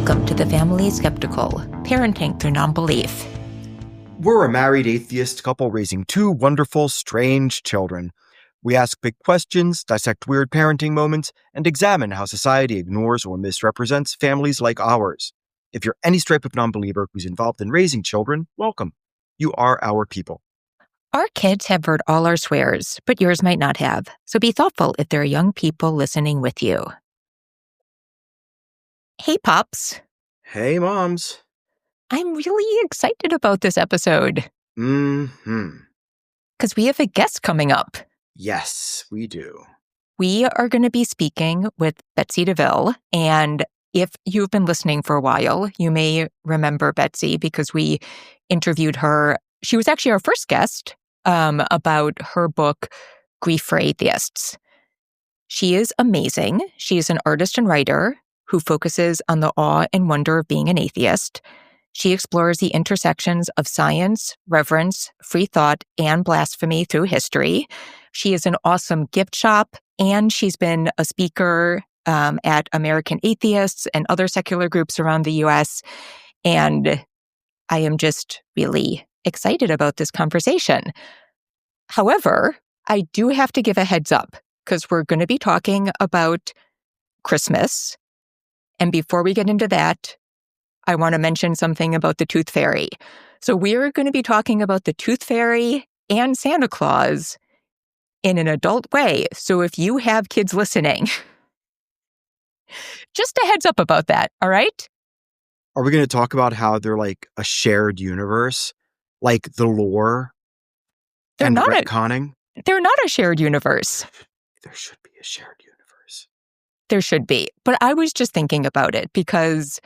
Welcome to the Family Skeptical, Parenting Through Nonbelief. We're a married atheist couple raising two wonderful, strange children. We ask big questions, dissect weird parenting moments, and examine how society ignores or misrepresents families like ours. If you're any stripe of nonbeliever who's involved in raising children, welcome. You are our people. Our kids have heard all our swears, but yours might not have, so be thoughtful if there are young people listening with you. Hey, Pops. Hey, Moms. I'm really excited about this episode. Mm-hmm. Because we have a guest coming up. Yes, we do. We are going to be speaking with Betsy DeVille, and if you've been listening for a while, you may remember Betsy because we interviewed her. She was actually our first guest about her book, Grief for Atheists. She is amazing. She is an artist and writer who focuses on the awe and wonder of being an atheist. She explores the intersections of science, reverence, free thought, and blasphemy through history. She is an awesome gift shop, and she's been a speaker at American Atheists and other secular groups around the U.S., and I am just really excited about this conversation. However, I do have to give a heads up because we're going to be talking about Christmas. And before we get into that, I want to mention something about the Tooth Fairy. So we're going to be talking about the Tooth Fairy and Santa Claus in an adult way. So if you have kids listening, just a heads up about that, all right? Are we going to talk about how they're like a shared universe? Like the lore and retconning? They're not a shared universe. There should be a shared universe. There should be. But I was just thinking about it because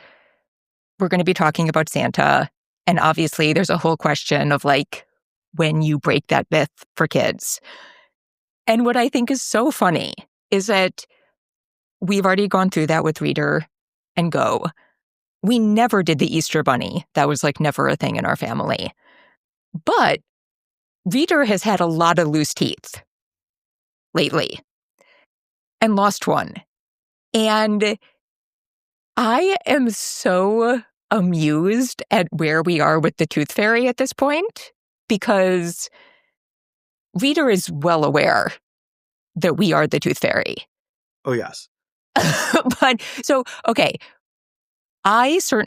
we're going to be talking about Santa. And obviously there's a whole question of like when you break that myth for kids. And what I think is so funny is that we've already gone through that with Reader and Go. We never did the Easter Bunny. That was like never a thing in our family. But Reader has had a lot of loose teeth lately and lost one. And I am so amused at where we are with the Tooth Fairy at this point because Reader is well aware that we are the Tooth Fairy. Oh, yes. But so, okay, I feel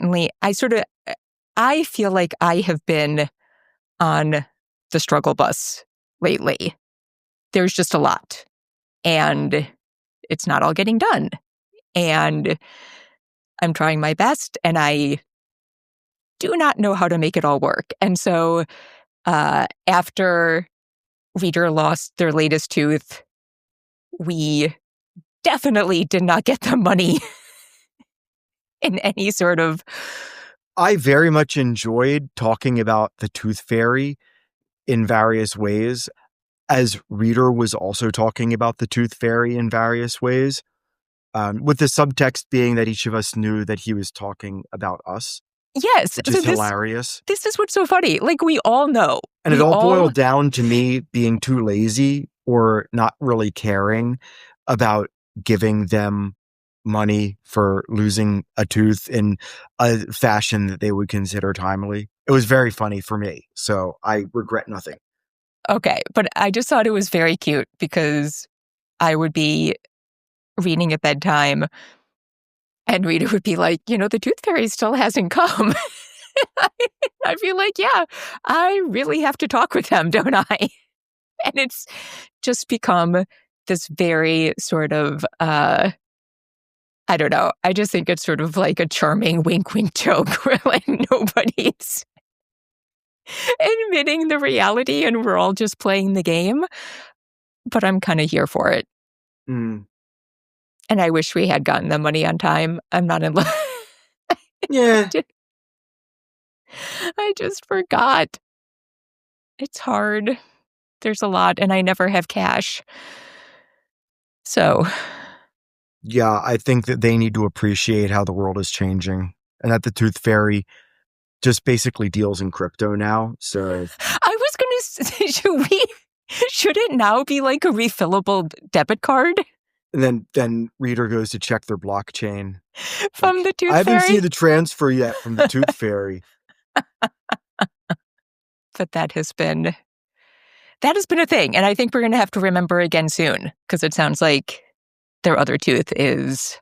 like I have been on the struggle bus lately. There's just a lot, and it's not all getting done. And I'm trying my best, and I do not know how to make it all work. And so after Reader lost their latest tooth, we definitely did not get the money in any sort of... I very much enjoyed talking about the Tooth Fairy in various ways, as Reader was also talking about the Tooth Fairy in various ways, with the subtext being that each of us knew that he was talking about us. Yes. Which is hilarious. This is what's so funny. Like, we all know. And it all boiled down to me being too lazy or not really caring about giving them money for losing a tooth in a fashion that they would consider timely. It was very funny for me, so I regret nothing. Okay, but I just thought it was very cute because I would be reading at bedtime and Reader would be like, the Tooth Fairy still hasn't come. I'd be like, yeah, I really have to talk with them, don't I? And it's just become this very sort of, I don't know. I just think it's sort of like a charming wink, wink joke where like nobody's admitting the reality and we're all just playing the game. But I'm kind of here for it. Mm. And I wish we had gotten the money on time. I'm not in love. Yeah. I just forgot. It's hard. There's a lot, and I never have cash. So. Yeah, I think that they need to appreciate how the world is changing and that the Tooth Fairy just basically deals in crypto now. So I was going to say, should it now be like a refillable debit card? And then reader goes to check their blockchain. From the Tooth I haven't Fairy? seen the transfer yet from the Tooth Fairy. But that has been a thing. And I think we're going to have to remember again soon, because it sounds like their other tooth is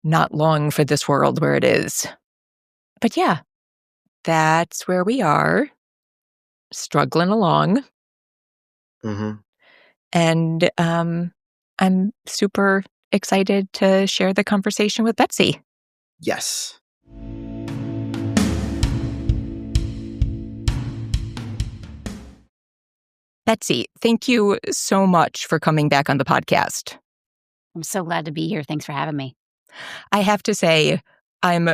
not long for this world where it is. But yeah, that's where we are, struggling along. Mm-hmm. And I'm super excited to share the conversation with Betsy. Yes. Betsy, thank you so much for coming back on the podcast. I'm so glad to be here. Thanks for having me. I have to say, I'm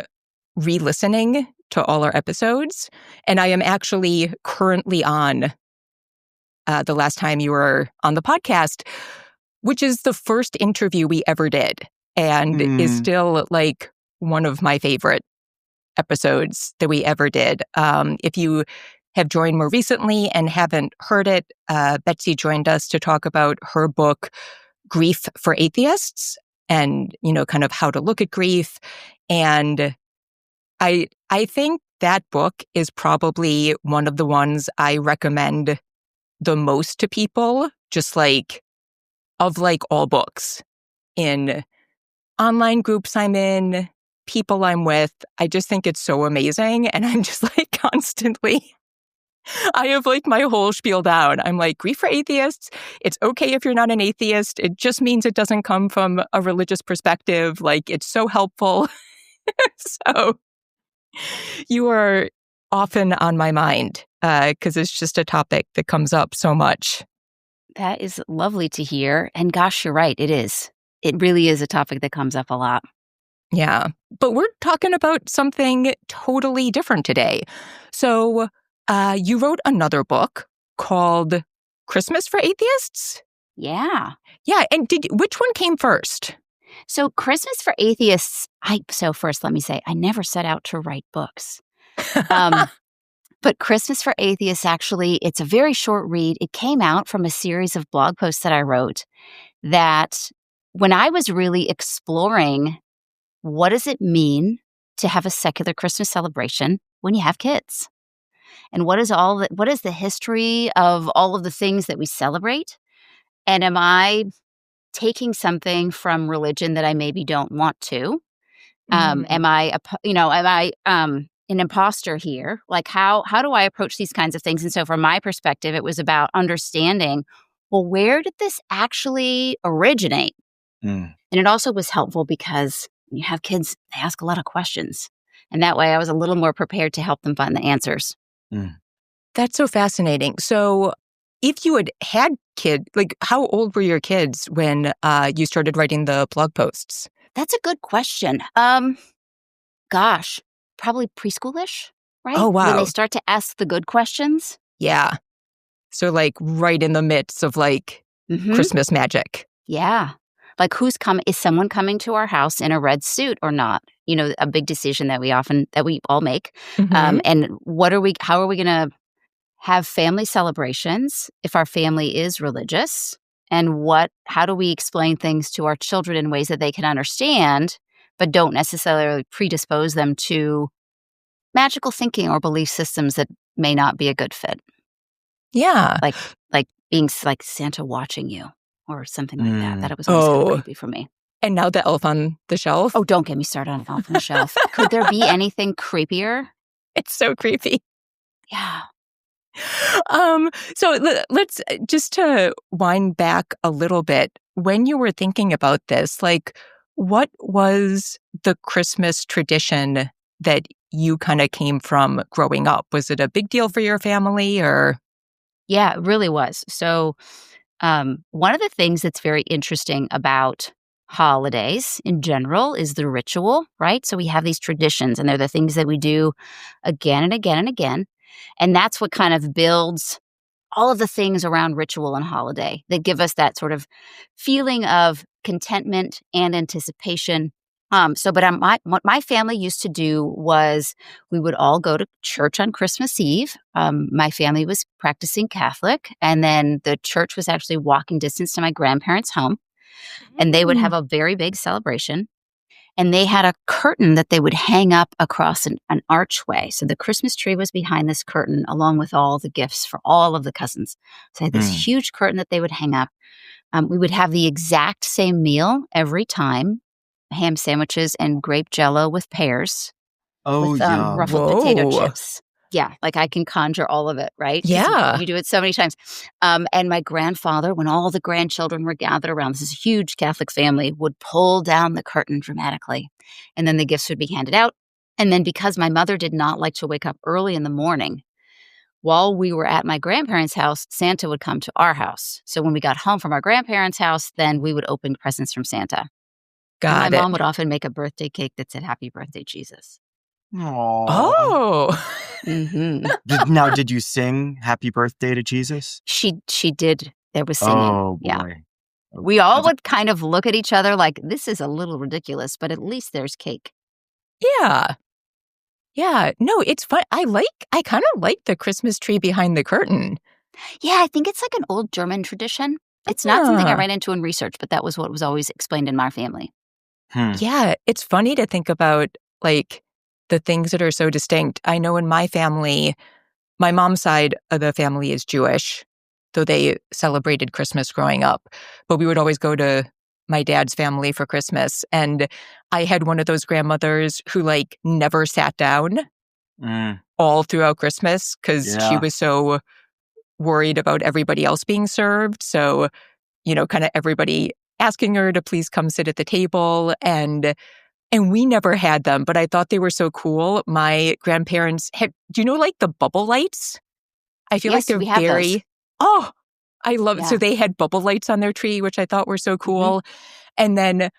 re-listening to all our episodes, and I am actually currently on the last time you were on the podcast, which is the first interview we ever did, and is still like one of my favorite episodes that we ever did. If you have joined more recently and haven't heard it, Betsy joined us to talk about her book, Grief for Atheists, and, kind of how to look at grief. And I think that book is probably one of the ones I recommend the most to people, just like, of like all books, in online groups I'm in, people I'm with. I just think it's so amazing. And I'm just like constantly, I have like my whole spiel down. I'm like, Grief for Atheists. It's okay if you're not an atheist. It just means it doesn't come from a religious perspective. Like, it's so helpful. So you are often on my mind because it's just a topic that comes up so much. That is lovely to hear. And gosh, you're right. It is. It really is a topic that comes up a lot. Yeah. But we're talking about something totally different today. So you wrote another book called Christmas for Atheists? Yeah. Yeah. And which one came first? So Christmas for Atheists, so first let me say, I never set out to write books. But Christmas for Atheists, actually, it's a very short read. It came out from a series of blog posts that I wrote that when I was really exploring what does it mean to have a secular Christmas celebration when you have kids? And what is the history of all of the things that we celebrate? And am I taking something from religion that I maybe don't want to? Am I an imposter here? Like, how do I approach these kinds of things? And so from my perspective, it was about understanding, well, where did this actually originate? And it also was helpful because when you have kids, they ask a lot of questions. And that way I was a little more prepared to help them find the answers. That's so fascinating. So if you had kids, like, how old were your kids when you started writing the blog posts? That's a good question. Gosh, probably preschoolish, right? Oh, wow. When they start to ask the good questions. Yeah. So like right in the midst of like Christmas magic. Yeah. Like, is someone coming to our house in a red suit or not? A big decision that we all make. And how are we going to have family celebrations if our family is religious? And how do we explain things to our children in ways that they can understand, but don't necessarily predispose them to magical thinking or belief systems that may not be a good fit? Yeah. Like being like Santa watching you or something like that. That was always kind of creepy for me. And now the elf on the shelf? Oh, don't get me started on elf on the shelf. Could there be anything creepier? It's so creepy. Yeah. So let's just to wind back a little bit. When you were thinking about this, like, what was the Christmas tradition that you kind of came from growing up? Was it a big deal for your family, or? Yeah, it really was. So one of the things that's very interesting about holidays in general is the ritual, right? So we have these traditions, and they're the things that we do again and again and again. And that's what kind of builds all of the things around ritual and holiday that give us that sort of feeling of contentment and anticipation. What my family used to do was we would all go to church on Christmas Eve. My family was practicing Catholic, and then the church was actually walking distance to my grandparents' home. And they would have a very big celebration. And they had a curtain that they would hang up across an archway. So the Christmas tree was behind this curtain, along with all the gifts for all of the cousins. So they had this huge curtain that they would hang up. We would have the exact same meal every time, ham sandwiches and grape jello with pears. With yum. ruffled potato chips. Yeah, like I can conjure all of it, right? Yeah. You do it so many times. And my grandfather, when all the grandchildren were gathered around, this is a huge Catholic family, would pull down the curtain dramatically. And then the gifts would be handed out. And then because my mother did not like to wake up early in the morning, while we were at my grandparents' house, Santa would come to our house. So when we got home from our grandparents' house, then we would open presents from Santa. Got My it. mom would often make a birthday cake that said, "Happy birthday, Jesus." Aww. Oh. Now, did you sing Happy Birthday to Jesus? She did. There was singing. Oh, boy. Yeah. We all would kind of look at each other like, this is a little ridiculous, but at least there's cake. Yeah. Yeah. No, it's fun. I kind of like the Christmas tree behind the curtain. Yeah, I think it's like an old German tradition. It's not something I ran into in research, but that was what was always explained in my family. Yeah. It's funny to think about, like, the things that are so distinct. I know in my family, my mom's side of the family is Jewish, though they celebrated Christmas growing up. But we would always go to my dad's family for Christmas. And I had one of those grandmothers who, like, never sat down all throughout Christmas because she was so worried about everybody else being served. So, kind of everybody asking her to please come sit at the table. And we never had them, but I thought they were so cool. My grandparents had, do you know, like the bubble lights? I feel like they're we have very, those. oh, I love it. So they had bubble lights on their tree, which I thought were so cool. And then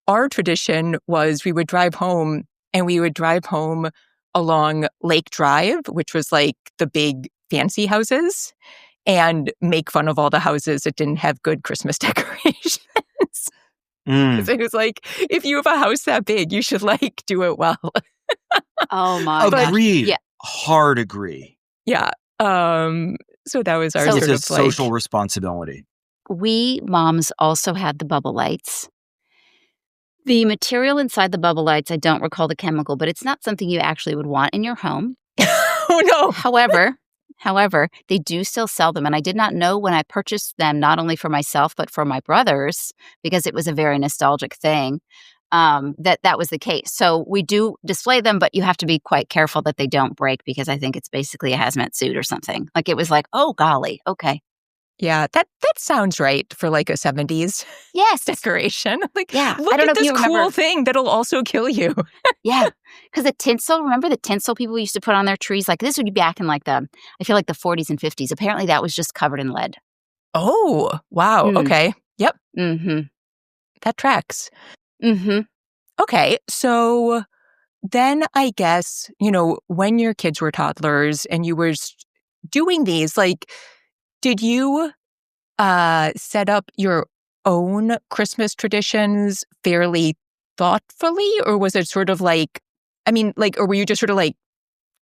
our tradition was we would drive home along Lake Drive, which was like the big fancy houses, and make fun of all the houses that didn't have good Christmas decorations. Because it was like, if you have a house that big, you should, like, do it well. Oh, my God. Agreed. Yeah. Hard agree. Yeah. So that was our sort of, it's a social responsibility. We moms also had the bubble lights. The material inside the bubble lights, I don't recall the chemical, but it's not something you actually would want in your home. Oh, no. However, they do still sell them. And I did not know when I purchased them, not only for myself, but for my brothers, because it was a very nostalgic thing, that was the case. So we do display them, but you have to be quite careful that they don't break, because I think it's basically a hazmat suit or something. Like, it was like, oh, golly, okay. Yeah, that sounds right for, like, a 70s decoration. Like, yeah, look I don't at know this if you cool remember. thing that'll also kill you. Yeah, because the tinsel, remember the tinsel people used to put on their trees? Like, this would be back in, like, I feel like the 40s and 50s. Apparently that was just covered in lead. Oh, wow. Okay. Yep. That tracks. Okay, so then I guess, when your kids were toddlers and you were doing these, like, did you set up your own Christmas traditions fairly thoughtfully? Or was it sort of like, or were you just sort of like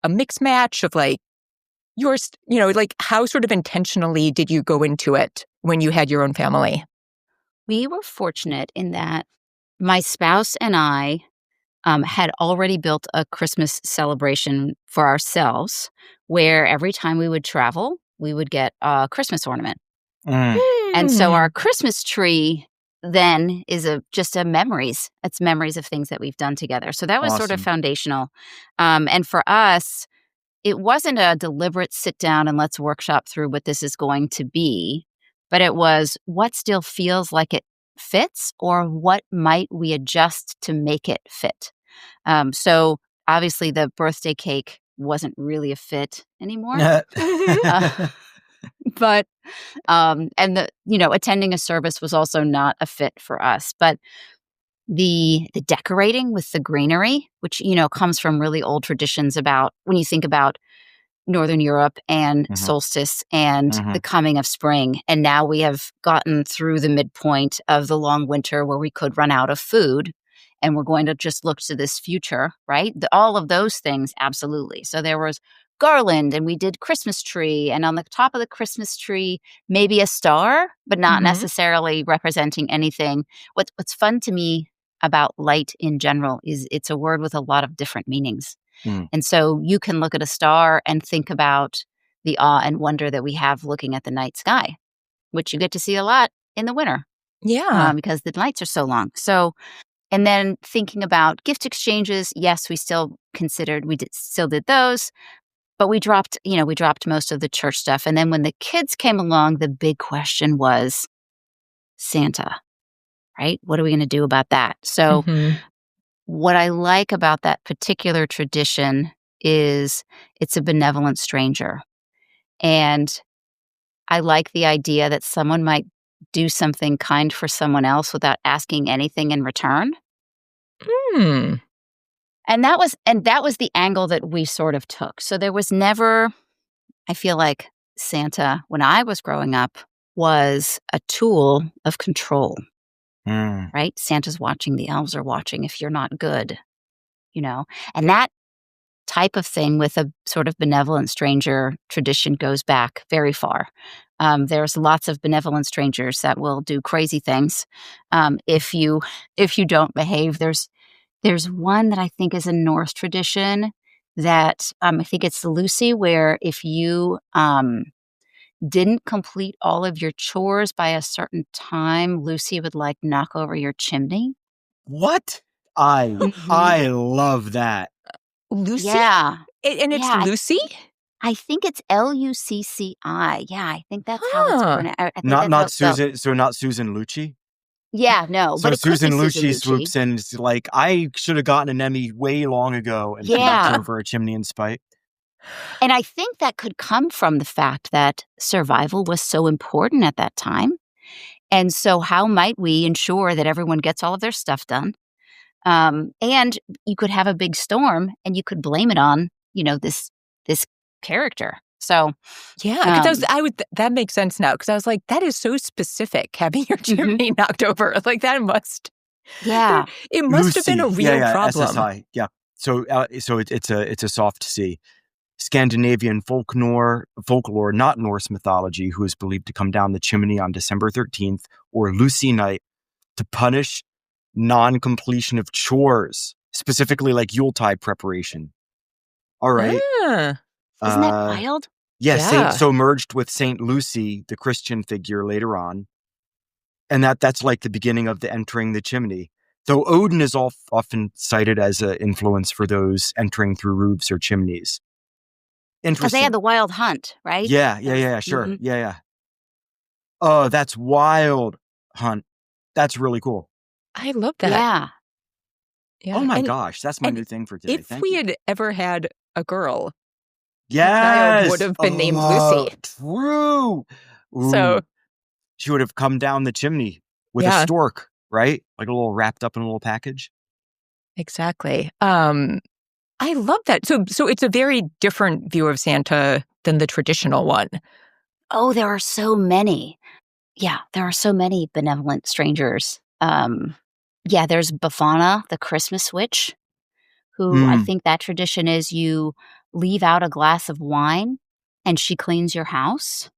a mix match of, like, yours, like, how sort of intentionally did you go into it when you had your own family? We were fortunate in that my spouse and I had already built a Christmas celebration for ourselves, where every time we would travel, we would get a Christmas ornament. And so our Christmas tree then is just a memories. It's memories of things that we've done together. So that was sort of foundational. And for us, it wasn't a deliberate sit down and let's workshop through what this is going to be, but it was what still feels like it fits, or what might we adjust to make it fit. So obviously the birthday cake wasn't really a fit anymore. But and attending a service was also not a fit for us. But the decorating with the greenery, which comes from really old traditions about when you think about Northern Europe and solstice and the coming of spring. And now we have gotten through the midpoint of the long winter where we could run out of food, and we're going to just look to this future, right? All of those things, absolutely. So there was garland and we did Christmas tree. And on the top of the Christmas tree, maybe a star, but not necessarily representing anything. What's fun to me about light in general is it's a word with a lot of different meanings. And so you can look at a star and think about the awe and wonder that we have looking at the night sky, which you get to see a lot in the winter. Yeah. Because the nights are so long. So, and then thinking about gift exchanges, yes, we still still did those, but we dropped most of the church stuff. And then when the kids came along, the big question was Santa, right? What are we going to do about that? So what I like about that particular tradition is it's a benevolent stranger. And I like the idea that someone might do something kind for someone else without asking anything in return. And that was the angle that we sort of took. So there was never, I feel like Santa, when I was growing up, was a tool of control, right? Santa's watching, the elves are watching if you're not good, and that type of thing with a sort of benevolent stranger tradition goes back very far. There's lots of benevolent strangers that will do crazy things if you don't behave. There's one that I think is a Norse tradition that I think it's Lucy, where if you didn't complete all of your chores by a certain time, Lucy would knock over your chimney. What? I love that. Lucy? Yeah. And it's Lucy? I think it's Lucci. Yeah, I think that's how it's pronounced. Not Susan. So not Susan Lucci. Yeah, no. So but Susan Lucci swoops in and is like, I should have gotten an Emmy way long ago and knocked over a chimney in spite. And I think that could come from the fact that survival was so important at that time. And so how might we ensure that everyone gets all of their stuff done? And you could have a big storm and you could blame it on, this character. So yeah, because that makes sense now. Because I was like, that is so specific, having your chimney knocked over. Like that must, it must have been a real problem. SSI, yeah. So it's a soft C. Scandinavian folklore, not Norse mythology, who is believed to come down the chimney on December 13th or Lucy night to punish non-completion of chores, specifically like Yuletide preparation. All right. Isn't that wild? Yes. Yeah. So merged with Saint Lucy, the Christian figure later on. And that's like the beginning of the entering the chimney. Though Odin is often cited as an influence for those entering through roofs or chimneys. Interesting. Because they had the wild hunt, right? Yeah, sure. Yeah. Oh, that's wild hunt. That's really cool. I love that. Yeah. Oh my gosh, that's my new thing for today. If we had ever had a girl, yes, the child would have been named Lucy. True. Ooh. So she would have come down the chimney with a stork, right? Like a little wrapped up in a little package. Exactly. I love that. So it's a very different view of Santa than the traditional one. Oh, there are so many. Yeah, there are so many benevolent strangers. There's Befana, the Christmas witch, who I think that tradition is you leave out a glass of wine and she cleans your house.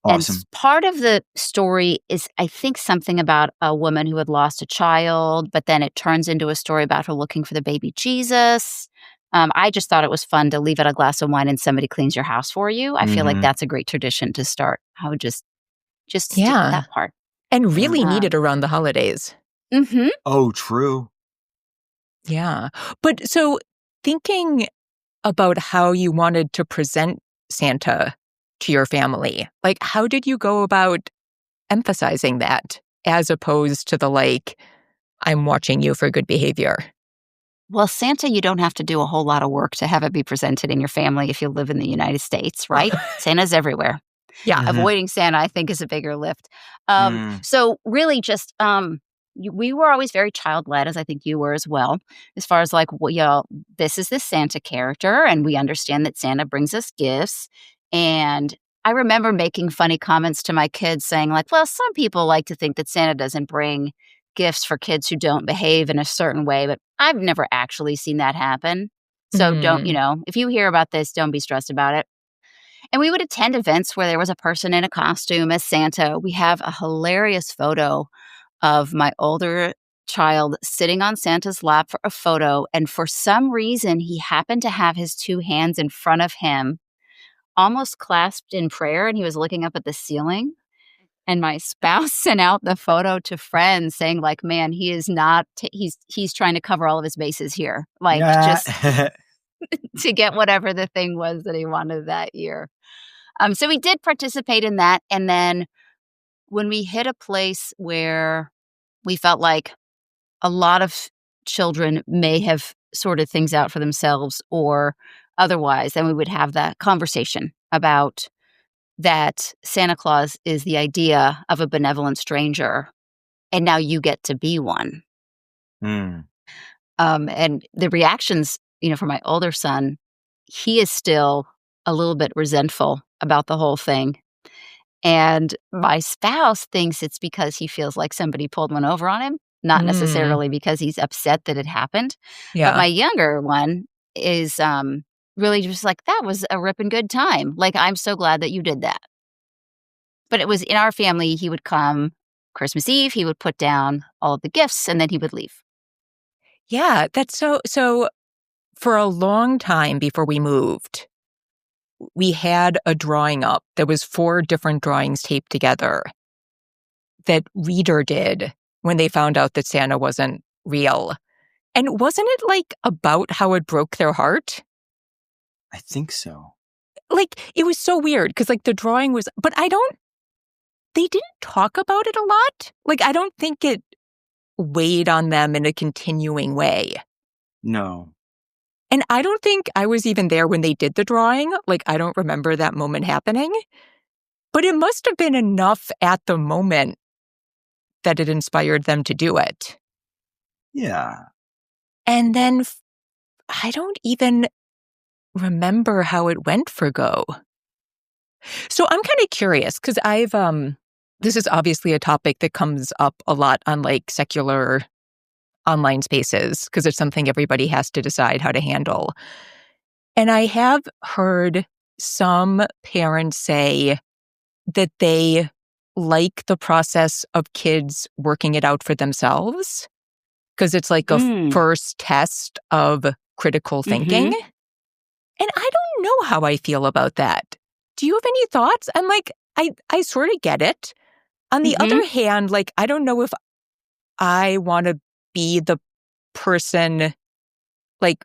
Awesome. And part of the story is, I think, something about a woman who had lost a child, but then it turns into a story about her looking for the baby Jesus. I just thought it was fun to leave out a glass of wine and somebody cleans your house for you. I feel like that's a great tradition to start. I would just stick with that part. And really needed around the holidays. Oh, true. Yeah. But so thinking about how you wanted to present Santa to your family, like how did you go about emphasizing that as opposed to the I'm watching you for good behavior? Well, Santa, you don't have to do a whole lot of work to have it be presented in your family if you live in the United States, right? Santa's everywhere. Yeah. Avoiding Santa, I think, is a bigger lift. So really just, we were always very child-led, as I think you were as well, as far as this is the Santa character, and we understand that Santa brings us gifts. And I remember making funny comments to my kids saying well, some people like to think that Santa doesn't bring gifts for kids who don't behave in a certain way, but I've never actually seen that happen. So don't, Mm. if you hear about this, don't be stressed about it. And we would attend events where there was a person in a costume as Santa. We have a hilarious photo of my older child sitting on Santa's lap for a photo. And for some reason, he happened to have his two hands in front of him, almost clasped in prayer, and he was looking up at the ceiling. And my spouse sent out the photo to friends saying, like, man, he is not, he's trying to cover all of his bases here. Like, Yeah. just to get whatever the thing was that he wanted that year. So we did participate in that. And then when we hit a place where we felt like a lot of children may have sorted things out for themselves or otherwise, then we would have that conversation about that Santa Claus is the idea of a benevolent stranger, and now you get to be one. Mm. And the reactions, for my older son, he is still a little bit resentful about the whole thing. And my spouse thinks it's because he feels like somebody pulled one over on him, not necessarily because he's upset that it happened. But my Yeah. younger one is really just like, that was a ripping good time. Like, I'm so glad that you did that. But it was in our family, he would come Christmas Eve, he would put down all of the gifts, and then he would leave. Yeah, that's so for a long time before we moved, we had a drawing up. There was 4 different drawings taped together that Reader did when they found out that Santa wasn't real. And wasn't it, like, about how it broke their heart? I think so. Like, it was so weird because, like, the drawing was... But they didn't talk about it a lot. Like, I don't think it weighed on them in a continuing way. No. And I don't think I was even there when they did the drawing. Like, I don't remember that moment happening. But it must have been enough at the moment that it inspired them to do it. Yeah. And then I don't even remember how it went for Go. So I'm kind of curious because this is obviously a topic that comes up a lot on like secular online spaces because it's something everybody has to decide how to handle. And I have heard some parents say that they like the process of kids working it out for themselves because it's like a first test of critical thinking. And I don't know how I feel about that. Do you have any thoughts? I'm like, I sort of get it. On the other hand, like, I don't know if I want to be the person, like,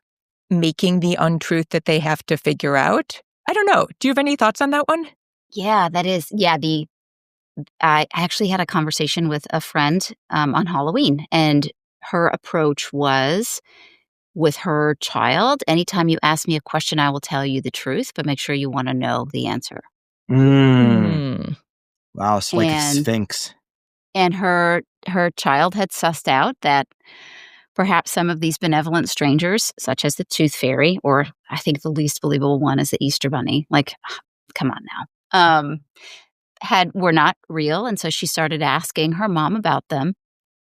making the untruth that they have to figure out. I don't know. Do you have any thoughts on that one? Yeah, that is. Yeah, I actually had a conversation with a friend on Halloween, and her approach was with her child, anytime you ask me a question, I will tell you the truth, but make sure you want to know the answer. Wow, it's like a sphinx. And her child had sussed out that perhaps some of these benevolent strangers, such as the Tooth Fairy, or I think the least believable one is the Easter Bunny, like, come on now, were not real. And so she started asking her mom about them.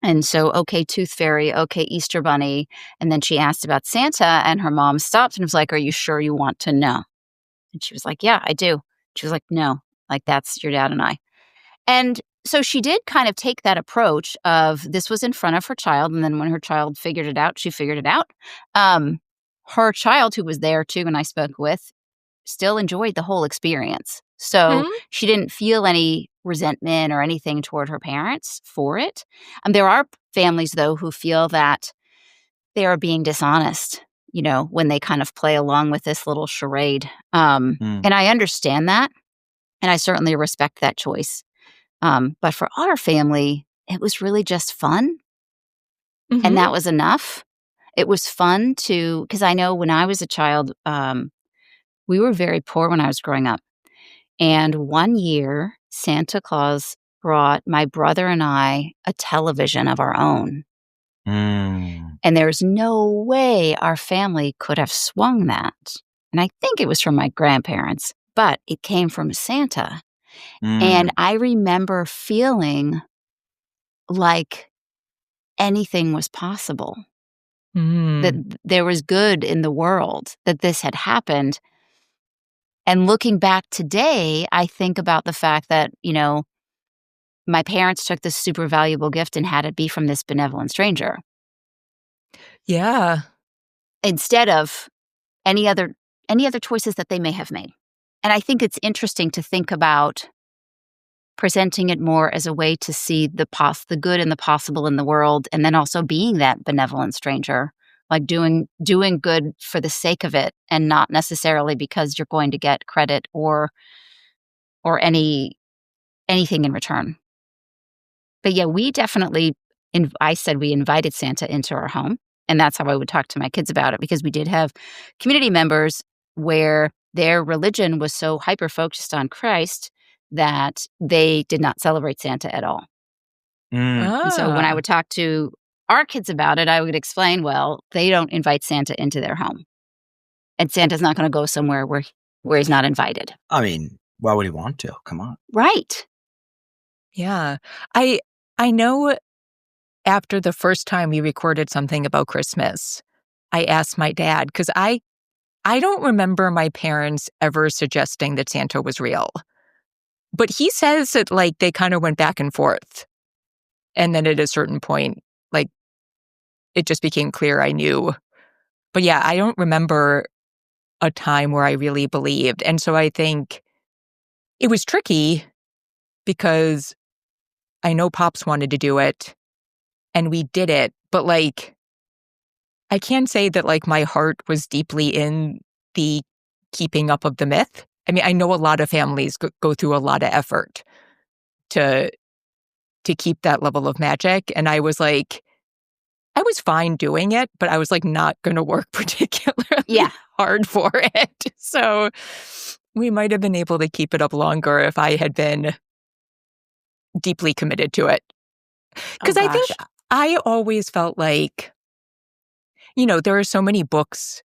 And so, okay, Tooth Fairy, okay, Easter Bunny. And then she asked about Santa, and her mom stopped and was like, are you sure you want to know? And she was like, yeah, I do. She was like, no, like, that's your dad and I. And so she did kind of take that approach of this was in front of her child. And then when her child figured it out, she figured it out. Her child, who was there too, and I spoke with, still enjoyed the whole experience. So she didn't feel any resentment or anything toward her parents for it. There are families, though, who feel that they are being dishonest, when they kind of play along with this little charade. And I understand that, and I certainly respect that choice. But for our family, it was really just fun, and that was enough. It was fun because I know when I was a child, we were very poor when I was growing up. And one year, Santa Claus brought my brother and I a television of our own. And there's no way our family could have swung that. And I think it was from my grandparents, but it came from Santa. And I remember feeling like anything was possible. that there was good in the world, that this had happened. And looking back today, I think about the fact that, my parents took this super valuable gift and had it be from this benevolent stranger. Yeah. Instead of any other choices that they may have made. And I think it's interesting to think about presenting it more as a way to see the good and the possible in the world, and then also being that benevolent stranger, like doing good for the sake of it, and not necessarily because you're going to get credit or anything in return. But yeah, we definitely, I said we invited Santa into our home, and that's how I would talk to my kids about it, because we did have community members where their religion was so hyper-focused on Christ that they did not celebrate Santa at all. And so when I would talk to our kids about it, I would explain, well, they don't invite Santa into their home. And Santa's not going to go somewhere where he's not invited. I mean, why would he want to? Come on. Right. Yeah. I know after the first time we recorded something about Christmas, I asked my dad, because I don't remember my parents ever suggesting that Santa was real. But he says that, like, they kind of went back and forth. And then at a certain point, like, it just became clear I knew. But yeah, I don't remember a time where I really believed. And so I think it was tricky because I know Pops wanted to do it and we did it. But, like, I can say that, like, my heart was deeply in the keeping up of the myth. I mean, I know a lot of families go through a lot of effort to keep that level of magic. And I was like, I was fine doing it, but I was, like, not going to work particularly hard for it. So we might have been able to keep it up longer if I had been deeply committed to it. Because I think I always felt like, there are so many books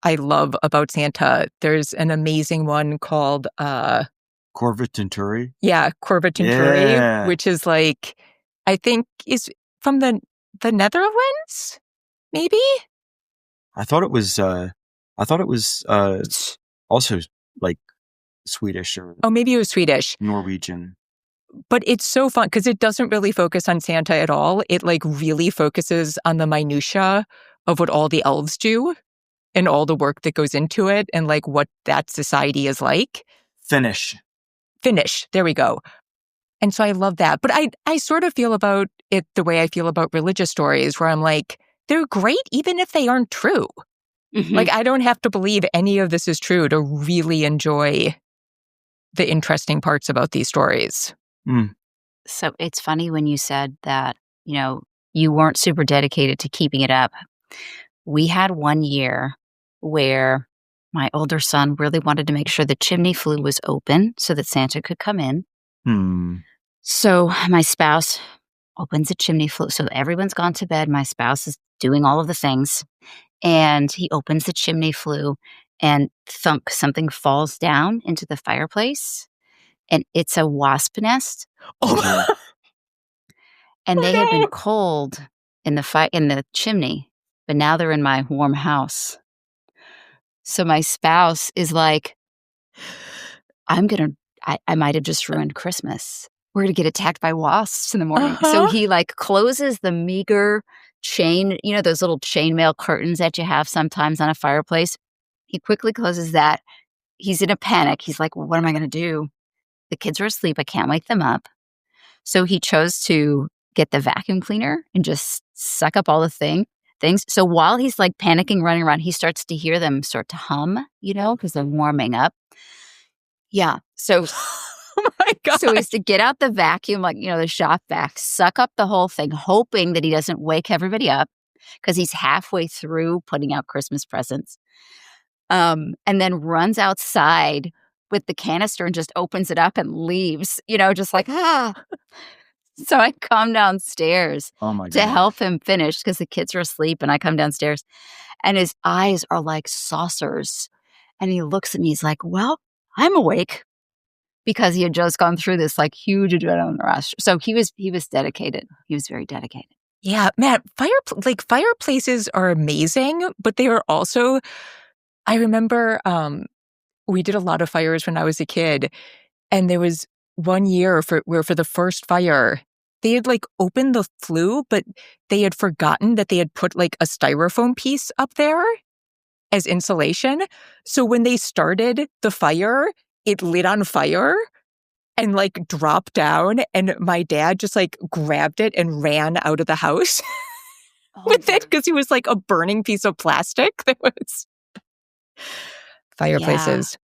I love about Santa. There's an amazing one called Korvatunturi. Yeah, Korvatunturi, which is, like, I think is from the Netherlands, maybe? I thought it was also, like, Swedish or maybe it was Swedish. Norwegian. But it's so fun because it doesn't really focus on Santa at all. It, like, really focuses on the minutia of what all the elves do and all the work that goes into it and, like, what that society is like. Finnish. There we go. And so I love that. But I sort of feel about it the way I feel about religious stories, where I'm like, they're great even if they aren't true. Mm-hmm. Like, I don't have to believe any of this is true to really enjoy the interesting parts about these stories. Mm. So it's funny when you said that, you weren't super dedicated to keeping it up. We had one year where my older son really wanted to make sure the chimney flue was open so that Santa could come in. So my spouse opens the chimney flue. So everyone's gone to bed. My spouse is doing all of the things. And he opens the chimney flue and thunk, something falls down into the fireplace. And it's a wasp nest. Oh. And they had been cold in the chimney, but now they're in my warm house. So my spouse is like, I might have just ruined Christmas. We're going to get attacked by wasps in the morning. So he, like, closes the meager chain, those little chainmail curtains that you have sometimes on a fireplace. He quickly closes that. He's in a panic. He's like, well, what am I going to do? The kids are asleep. I can't wake them up. So he chose to get the vacuum cleaner and just suck up all the things. So while he's, like, panicking, running around, he starts to hear them start to hum, because they're warming up. Yeah. So, oh my God. So he has to get out the vacuum, like, the shop vac, suck up the whole thing, hoping that he doesn't wake everybody up because he's halfway through putting out Christmas presents. And then runs outside with the canister and just opens it up and leaves, just like, So I come downstairs to help him finish because the kids are asleep, and I come downstairs and his eyes are like saucers. And he looks at me, he's like, well, I'm awake, because he had just gone through this, like, huge adrenaline rush. So he was dedicated. He was very dedicated. Yeah, man, fireplaces are amazing, but they are also, I remember we did a lot of fires when I was a kid, and there was one year where for the first fire, they had like opened the flue, but they had forgotten that they had put like a styrofoam piece up there as insulation. So when they started the fire, it lit on fire and like dropped down, and my dad just like grabbed it and ran out of the house with it because it was like a burning piece of plastic that was fireplaces.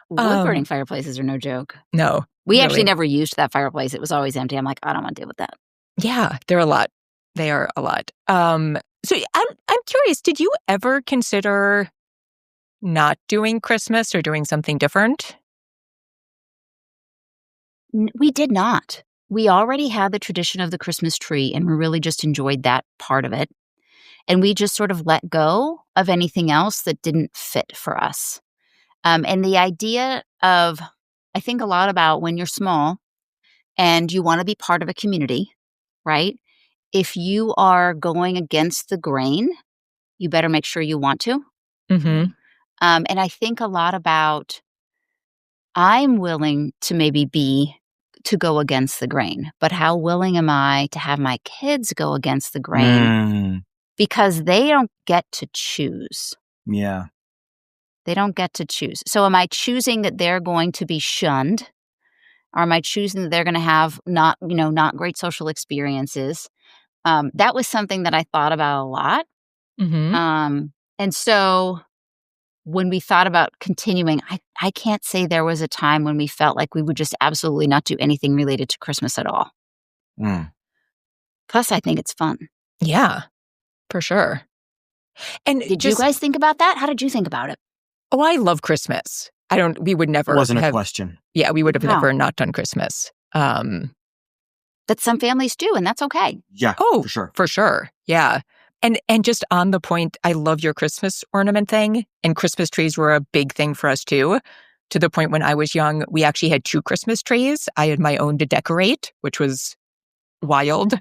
Wood-burning fireplaces are no joke. No. We really. actually never used that fireplace. It was always empty. I'm like, I don't want to deal with that. Yeah, they're a lot. They are a lot. So I'm curious, did you ever consider not doing Christmas or doing something different? We did not. We already had the tradition of the Christmas tree, and we really just enjoyed that part of it. And we just sort of let go of anything else that didn't fit for us. And the idea of, I think a lot about when you're small and you want to be part of a community, right? If you are going against the grain, you better make sure you want to. Mm-hmm. And I think a lot about, I'm willing to maybe to go against the grain, but how willing am I to have my kids go against the grain? Because they don't get to choose. Yeah. They don't get to choose. So am I choosing that they're going to be shunned? Or am I choosing that they're going to have not great social experiences? That was something that I thought about a lot. Mm-hmm. And so when we thought about continuing, I can't say there was a time when we felt like we would just absolutely not do anything related to Christmas at all. Plus, I think it's fun. Yeah, for sure. And did you guys think about that? How did you think about it? Oh, I love Christmas. We would never. It wasn't a question. Yeah, we would have never not done Christmas. That some families do, and that's okay. Yeah. Oh, for sure. For sure. Yeah. And just on the point, I love your Christmas ornament thing. And Christmas trees were a big thing for us too. To the point when I was young, we actually had 2 Christmas trees. I had my own to decorate, which was wild.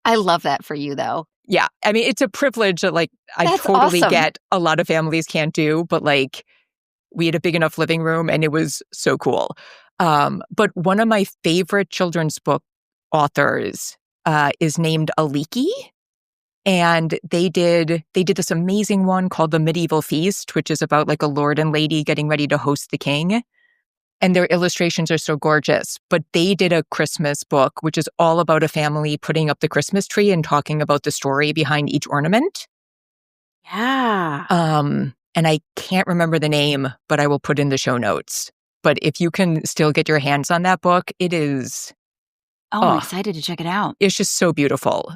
I love that for you, though. Yeah. I mean, it's a privilege that like I totally get a lot of families can't do, but like we had a big enough living room and it was so cool. But one of my favorite children's book authors is named Aliki. And they did this amazing one called The Medieval Feast, which is about like a lord and lady getting ready to host the king. And their illustrations are so gorgeous. But they did a Christmas book, which is all about a family putting up the Christmas tree and talking about the story behind each ornament. Yeah. And I can't remember the name, but I will put in the show notes. But if you can still get your hands on that book, it is... I'm excited to check it out. It's just so beautiful.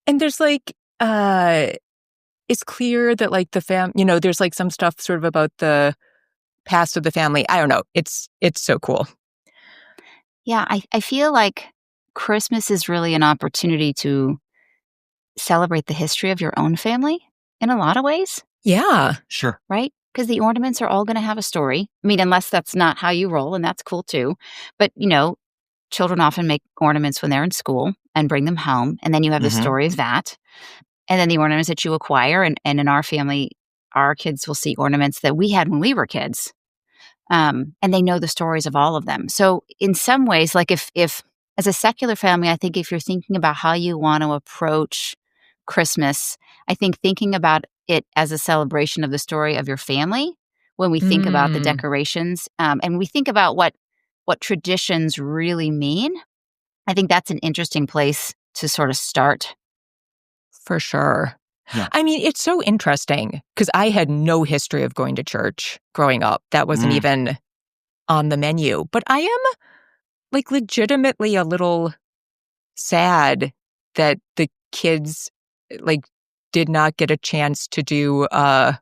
And there's like, it's clear that like the there's like some stuff sort of about the past of the family. I don't know. It's so cool. Yeah, I feel like Christmas is really an opportunity to celebrate the history of your own family in a lot of ways. Yeah. Sure. Right? Because the ornaments are all going to have a story. I mean, unless that's not how you roll, and that's cool too. But, children often make ornaments when they're in school and bring them home. And then you have the story of that. And then the ornaments that you acquire. And in our family, our kids will see ornaments that we had when we were kids. And they know the stories of all of them. So in some ways, like if as a secular family, I think if you're thinking about how you want to approach Christmas, I think thinking about it as a celebration of the story of your family, when we think about the decorations, and we think about what traditions really mean, I think that's an interesting place to sort of start. For sure. Yeah. I mean, it's so interesting because I had no history of going to church growing up. That wasn't even on the menu. But I am like legitimately a little sad that the kids like did not get a chance to do a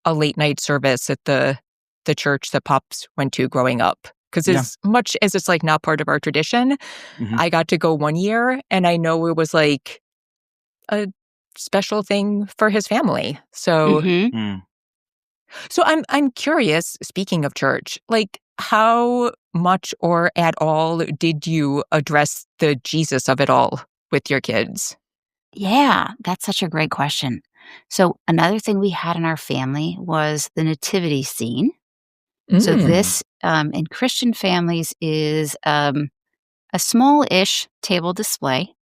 late night service at the church that Pops went to growing up. Because as much as it's like not part of our tradition, I got to go one year and I know it was like a special thing for his family. So, so I'm curious, speaking of church, like how much or at all did you address the Jesus of it all with your kids? Yeah, that's such a great question. So another thing we had in our family was the nativity scene. So Mm. this, in Christian families, is a small-ish table display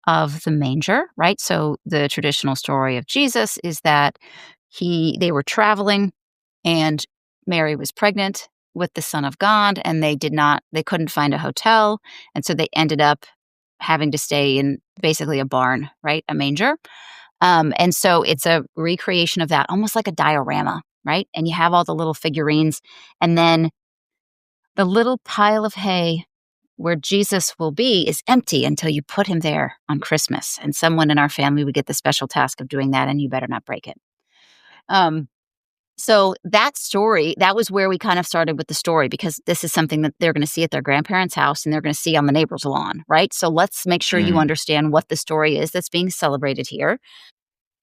of the manger, right? So the traditional story of Jesus is that they were traveling and Mary was pregnant with the Son of God, and they couldn't find a hotel, and so they ended up having to stay in basically a barn, right? A manger. And so it's a recreation of that, almost like a diorama, right? And you have all the little figurines, and then the little pile of hay where Jesus will be is empty until you put him there on Christmas. And someone in our family would get the special task of doing that, and you better not break it. Um, so that story, that was where we kind of started with the story, because this is something that they're going to see at their grandparents' house and they're going to see on the neighbor's lawn, right? So let's make sure you Mm. understand what the story is that's being celebrated here.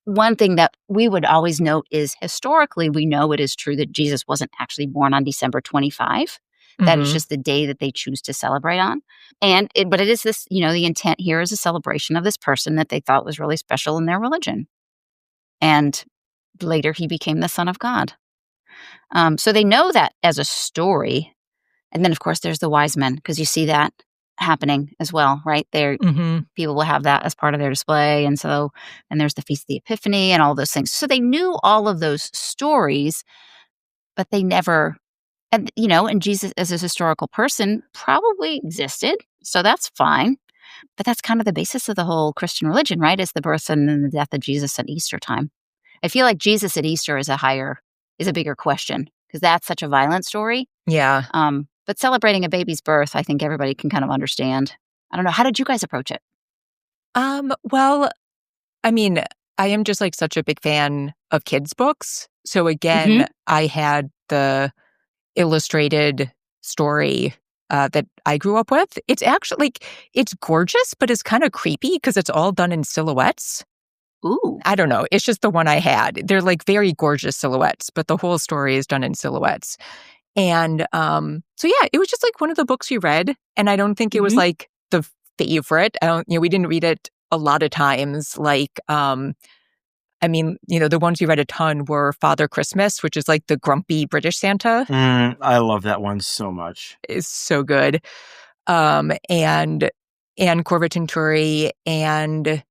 One thing that we would always note is historically, we know it is true that Jesus wasn't actually born on December 25. That is Hmm. just the day that they choose to celebrate on. But it is this, the intent here is a celebration of this person that they thought was really special in their religion. And later he became the Son of God. So they know that as a story. And then, of course, there's the wise men, because you see that happening as well, right? Hmm. People will have that as part of their display. And there's the Feast of the Epiphany and all those things. So they knew all of those stories, but they never, and Jesus as a historical person probably existed. So that's fine. But that's kind of the basis of the whole Christian religion, right? Is the birth and then the death of Jesus at Easter time. I feel like Jesus at Easter is a bigger question, because that's such a violent story. Yeah. But celebrating a baby's birth, I think everybody can kind of understand. I don't know. How did you guys approach it? Well, I mean, I am just like such a big fan of kids' books. So Hmm. again, I had the illustrated story that I grew up with. It's actually it's gorgeous, but it's kind of creepy because it's all done in silhouettes. Ooh. I don't know. It's just the one I had. They're like very gorgeous silhouettes, but the whole story is done in silhouettes. And so yeah, it was just like one of the books we read, and I don't think it was Hmm. like the favorite. I don't, we didn't read it a lot of times. Like, I mean, the ones we read a ton were Father Christmas, which is like the grumpy British Santa, I love that one so much. is so good. And Korvatunturi and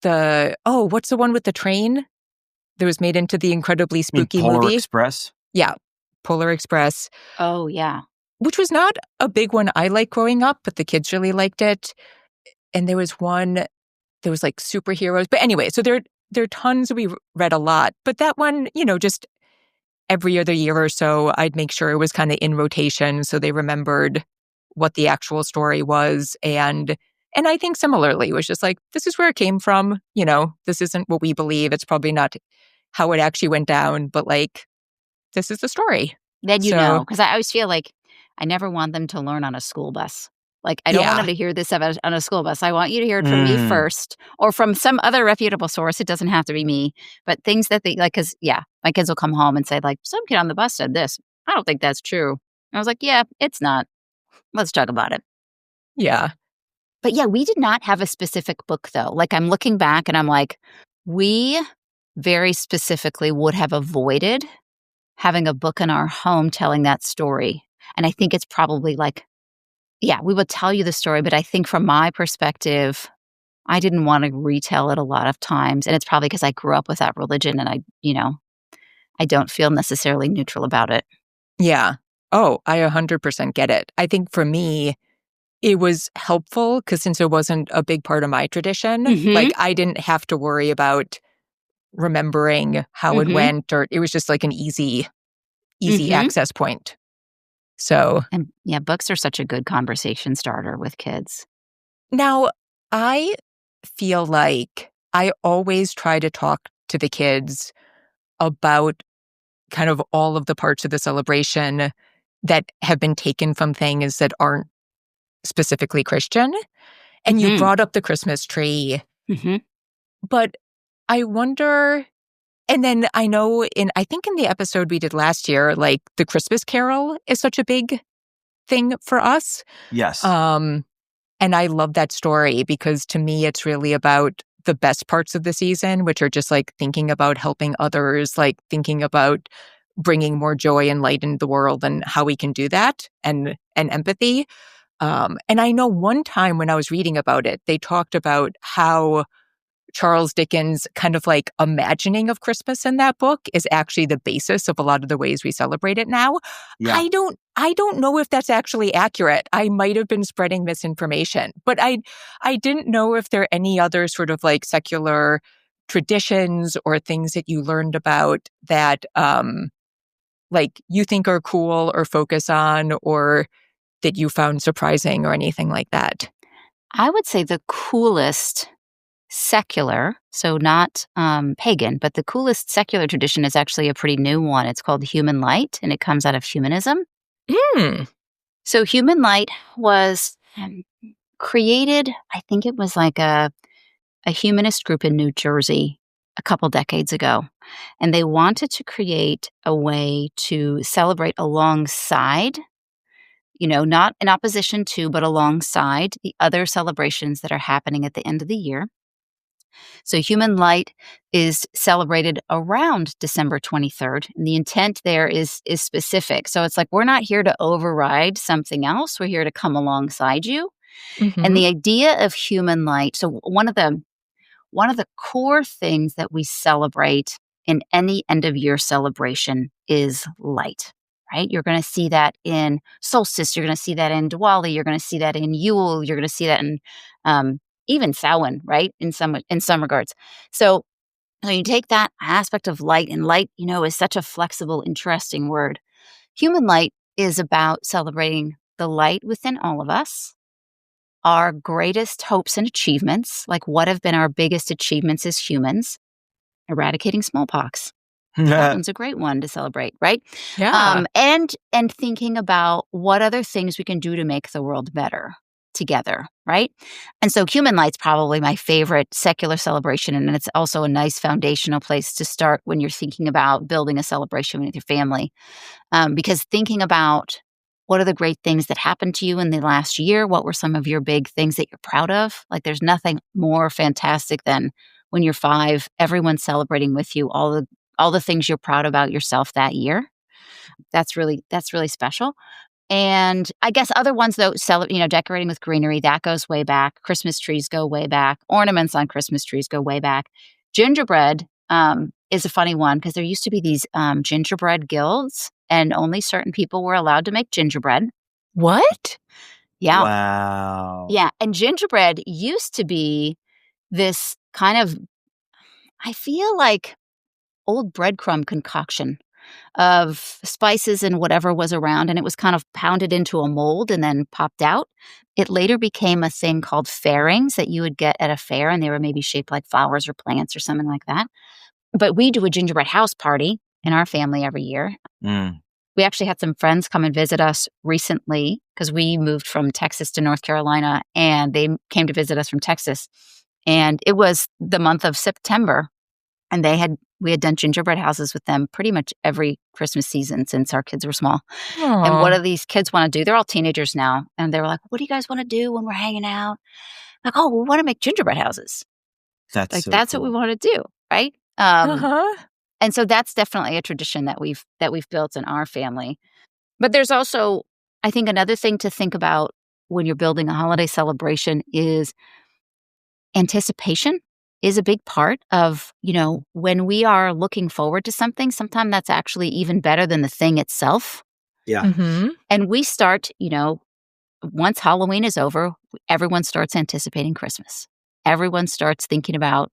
what's the one with the train that was made into the incredibly I mean, spooky Polar movie? Express. Yeah, Polar Express, Oh, yeah. which was not a big one I liked growing up, but the kids really liked it. And there was one, there was like superheroes. But anyway, so there are tons we read a lot. But that one, just every other year or so, I'd make sure it was kind of in rotation so they remembered what the actual story was. And I think similarly, it was just like, this is where it came from. This isn't what we believe. It's probably not how it actually went down, but like, this is the story. Then So, because I always feel like I never want them to learn on a school bus. Like, I don't want them yeah. to hear this on a school bus. I want you to hear it from me Mm. first, or from some other reputable source. It doesn't have to be me, but things that they like, because, yeah, my kids will come home and say, like, some kid on the bus said this. I don't think that's true. I was like, yeah, it's not. Let's talk about it. Yeah. But yeah, we did not have a specific book, though. Like, I'm looking back and I'm like, we very specifically would have avoided having a book in our home telling that story. And I think it's probably like, yeah, we would tell you the story, but I think from my perspective, I didn't want to retell it a lot of times. And it's probably because I grew up with that religion and I don't feel necessarily neutral about it. Yeah. Oh, I 100% get it. I think for me, it was helpful because since it wasn't a big part of my tradition, Mm-hmm. like I didn't have to worry about remembering how it Mm-hmm. went, or it was just like an easy Mm-hmm. access point. So And yeah, books are such a good conversation starter with kids. now I feel like I always try to talk to the kids about kind of all of the parts of the celebration that have been taken from things that aren't specifically Christian. And you Mm-hmm. brought up the Christmas tree, Mm-hmm. but I wonder, and then I think in the episode we did last year, like the Christmas Carol is such a big thing for us. Yes. And I love that story because to me, it's really about the best parts of the season, which are just like thinking about helping others, like thinking about bringing more joy and light into the world and how we can do that, and empathy. And I know one time when I was reading about it, they talked about how Charles Dickens' kind of like imagining of Christmas in that book is actually the basis of a lot of the ways we celebrate it now. Yeah. I don't know if that's actually accurate. I might have been spreading misinformation, but I didn't know if there are any other sort of like secular traditions or things that you learned about that like you think are cool or focus on, or that you found surprising or anything like that. I would say the coolest secular, so not pagan, but the coolest secular tradition is actually a pretty new one. It's called Human Light, and it comes out of humanism. So Human Light was created, I think it was like a humanist group in New Jersey a couple decades ago. And they wanted to create a way to celebrate alongside, not in opposition to, but alongside the other celebrations that are happening at the end of the year. So Human Light is celebrated around December 23rd. And the intent there is specific. So it's like, we're not here to override something else. We're here to come alongside you. Mm-hmm. And the idea of Human Light, so one of the core things that we celebrate in any end of year celebration is light, right? You're going to see that in solstice. You're going to see that in Diwali. You're going to see that in Yule. You're going to see that in even Samhain, right? In some regards. So you take that aspect of light, and light, is such a flexible, interesting word. Human Light is about celebrating the light within all of us, our greatest hopes and achievements, like what have been our biggest achievements as humans. Eradicating smallpox. That one's a great one to celebrate, right? Yeah. And thinking about what other things we can do to make the world better together, right? And so Human Light's probably my favorite secular celebration, and it's also a nice foundational place to start when you're thinking about building a celebration with your family. Because thinking about what are the great things that happened to you in the last year, what were some of your big things that you're proud of? Like, there's nothing more fantastic than when you're 5, everyone's celebrating with you all the things you're proud about yourself that year. That's really special. And I guess other ones, though, decorating with greenery, that goes way back. Christmas trees go way back. Ornaments on Christmas trees go way back. Gingerbread is a funny one because there used to be these gingerbread guilds, and only certain people were allowed to make gingerbread. What? Yeah. Wow. Yeah. And gingerbread used to be this kind of, I feel like, old breadcrumb concoction of spices and whatever was around, and it was kind of pounded into a mold and then popped out. It later became a thing called fairings that you would get at a fair, and they were maybe shaped like flowers or plants or something like that. But we do a gingerbread house party in our family every year. We actually had some friends come and visit us recently because we moved from Texas to North Carolina, and they came to visit us from Texas. And it was the month of September, and we had done gingerbread houses with them pretty much every Christmas season since our kids were small. Aww. And what do these kids want to do? They're all teenagers now. And they were like, what do you guys want to do when we're hanging out? Like, oh, we want to make gingerbread houses. That's so that's cool. what we want to do, right? And so that's definitely a tradition that we've built in our family. But there's also, I think, another thing to think about when you're building a holiday celebration is anticipation is a big part of, when we are looking forward to something, sometimes that's actually even better than the thing itself. Yeah. Mm-hmm. And we start, once Halloween is over, everyone starts anticipating Christmas. Everyone starts thinking about,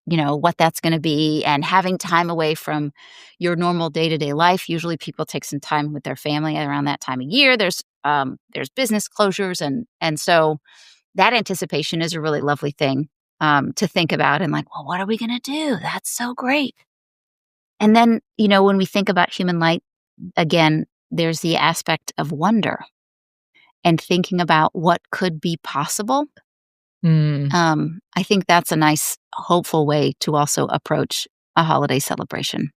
what that's going to be, and having time away from your normal day-to-day life. Usually people take some time with their family around that time of year. There's business closures. And so that anticipation is a really lovely thing to think about, and like, well, what are we going to do? That's so great. And then, when we think about Human Light, again, there's the aspect of wonder and thinking about what could be possible. I think that's a nice, hopeful way to also approach a holiday celebration.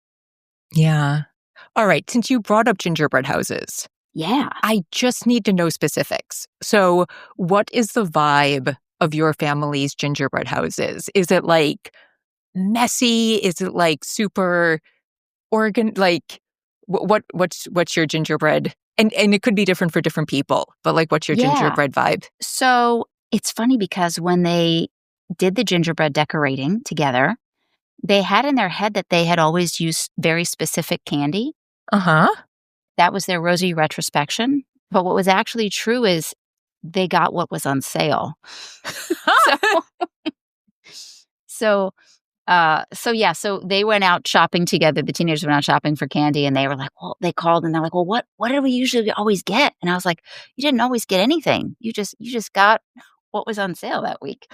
Yeah. All right. Since you brought up gingerbread houses, yeah, I just need to know specifics. So what is the vibe of your family's gingerbread houses? Is it like messy? Is it like super like what's your gingerbread? And it could be different for different people, but like what's your gingerbread vibe? So it's funny because when they did the gingerbread decorating together, they had in their head that they had always used very specific candy. Uh-huh. That was their rosy retrospection. But what was actually true is they got what was on sale. So they went out shopping together. The teenagers went out shopping for candy, and they were like, well, they called and they're like, well, what did we usually always get? And I was like, you didn't always get anything. You just got what was on sale that week.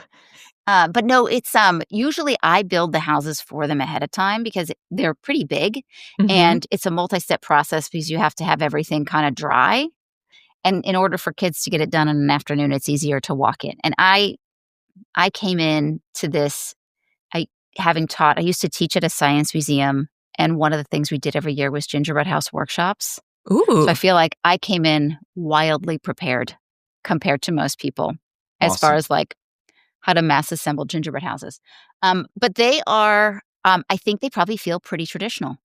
But no, it's usually I build the houses for them ahead of time because they're pretty big, and it's a multi-step process because you have to have everything kind of dry. And in order for kids to get it done in an afternoon, it's easier to walk in. And I came in to this, I used to teach at a science museum, and one of the things we did every year was gingerbread house workshops. Ooh. So I feel like I came in wildly prepared compared to most people as far as like how to mass assemble gingerbread houses. But they are, I think they probably feel pretty traditional.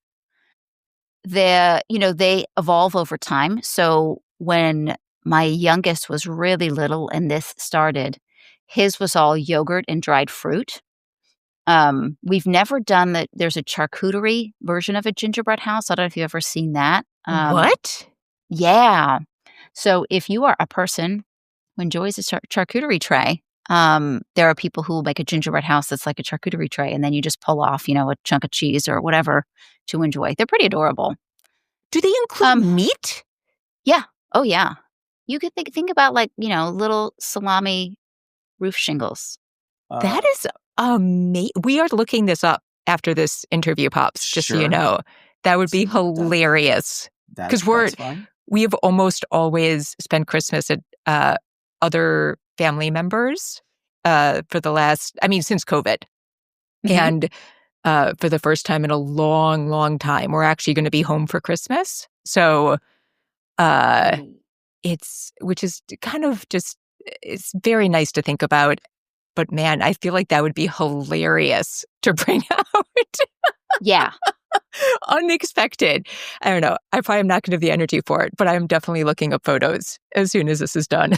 They evolve over time. So when my youngest was really little and this started, his was all yogurt and dried fruit. We've never done there's a charcuterie version of a gingerbread house. I don't know if you've ever seen that. What? Yeah. So if you are a person who enjoys a charcuterie tray, there are people who will make a gingerbread house that's like a charcuterie tray, and then you just pull off, a chunk of cheese or whatever to enjoy. They're pretty adorable. Do they include meat? Yeah. Oh, yeah. You could think about like, little salami roof shingles. That is amazing. We are looking this up after this interview pops, just so you know. That would be hilarious. Because we have almost always spent Christmas at other family members for the last, since COVID. And for the first time in a long, long time, we're actually going to be home for Christmas. So which is kind of just, it's very nice to think about. But man, I feel like that would be hilarious to bring out. Yeah. Unexpected. I don't know. I probably am not going to have the energy for it, but I'm definitely looking up photos as soon as this is done.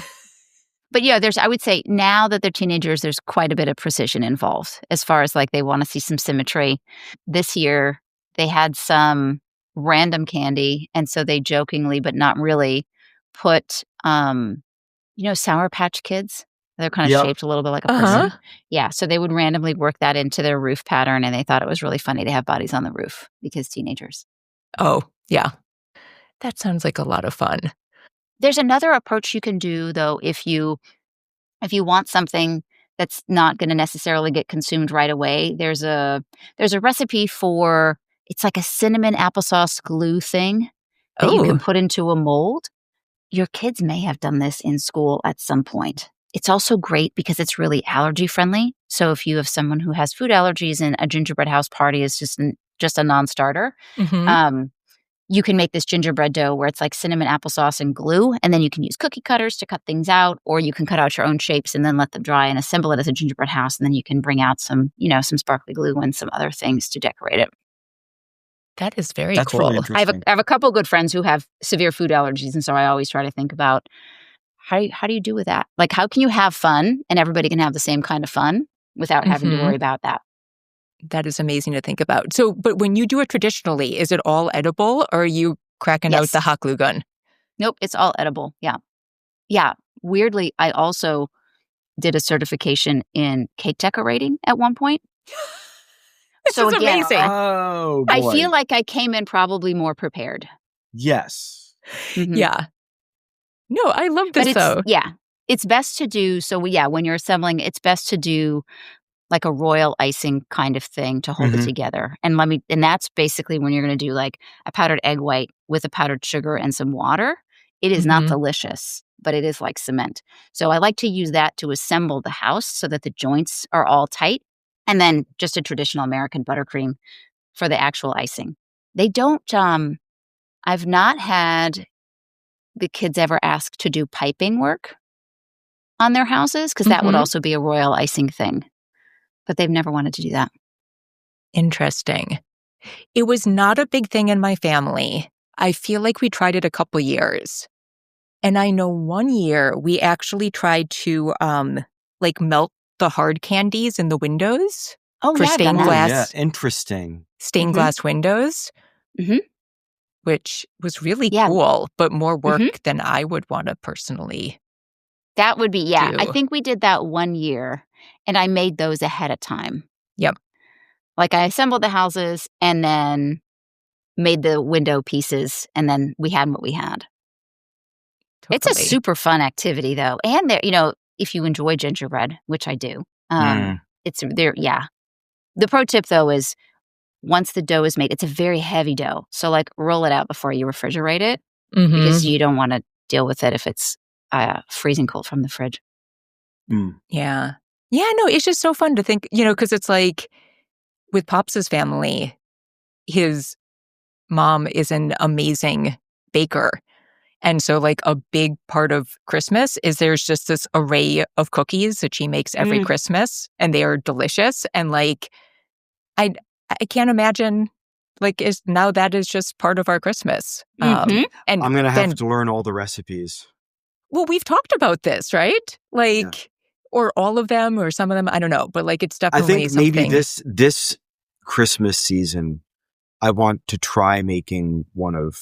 But yeah, I would say now that they're teenagers, there's quite a bit of precision involved as far as like they want to see some symmetry. This year, they had some random candy. And so they jokingly, but not really, put, Sour Patch Kids. They're kind of shaped a little bit like a person. Yeah, so they would randomly work that into their roof pattern, and they thought it was really funny to have bodies on the roof because teenagers. Oh, yeah. That sounds like a lot of fun. There's another approach you can do, though, if you want something that's not going to necessarily get consumed right away. There's a recipe for, it's like a cinnamon applesauce glue thing that you can put into a mold. Your kids may have done this in school at some point. It's also great because it's really allergy friendly. So if you have someone who has food allergies and a gingerbread house party is just a non-starter, you can make this gingerbread dough where it's like cinnamon applesauce and glue, and then you can use cookie cutters to cut things out, or you can cut out your own shapes and then let them dry and assemble it as a gingerbread house, and then you can bring out some sparkly glue and some other things to decorate it. That is very That's cool. really interesting. I have a couple good friends who have severe food allergies, and so I always try to think about how do you do with that? Like, how can you have fun and everybody can have the same kind of fun without having to worry about that? That is amazing to think about. So, but when you do it traditionally, is it all edible, or are you cracking out the hot glue gun? Nope, it's all edible. Yeah. Yeah. Weirdly, I also did a certification in cake decorating at one point. This is amazing. Oh, boy. I feel like I came in probably more prepared. Yes. Yeah. No, I love this, though. Yeah. It's best to do, when you're assembling, it's best to do like a royal icing kind of thing to hold it together. And that's basically when you're going to do like a powdered egg white with a powdered sugar and some water. It is not delicious, but it is like cement. So I like to use that to assemble the house so that the joints are all tight. And then just a traditional American buttercream for the actual icing. They don't, I've not had the kids ever ask to do piping work on their houses because that would also be a royal icing thing. But they've never wanted to do that. Interesting. It was not a big thing in my family. I feel like we tried it a couple years. And I know one year we actually tried to melt the hard candies in the windows for stained glass. Yeah, interesting. Stained glass windows, which was really cool, but more work than I would want to personally. That would be, do. I think we did that one year, and I made those ahead of time. Yep. Like I assembled the houses and then made the window pieces, and then we had what we had. Totally. It's a super fun activity, though. And there, if you enjoy gingerbread, which I do, it's there. Yeah. The pro tip, though, is once the dough is made, it's a very heavy dough. So, roll it out before you refrigerate it because you don't want to deal with it if it's freezing cold from the fridge. Yeah. Yeah, no, it's just so fun to think, because it's like with Pops's family, his mom is an amazing baker. And so a big part of Christmas is there's just this array of cookies that she makes every Christmas, and they are delicious. And I can't imagine now that is just part of our Christmas. And I'm going to have to learn all the recipes. Well, we've talked about this, right? Or all of them or some of them. I don't know. But it's definitely I think something. Maybe this Christmas season, I want to try making one of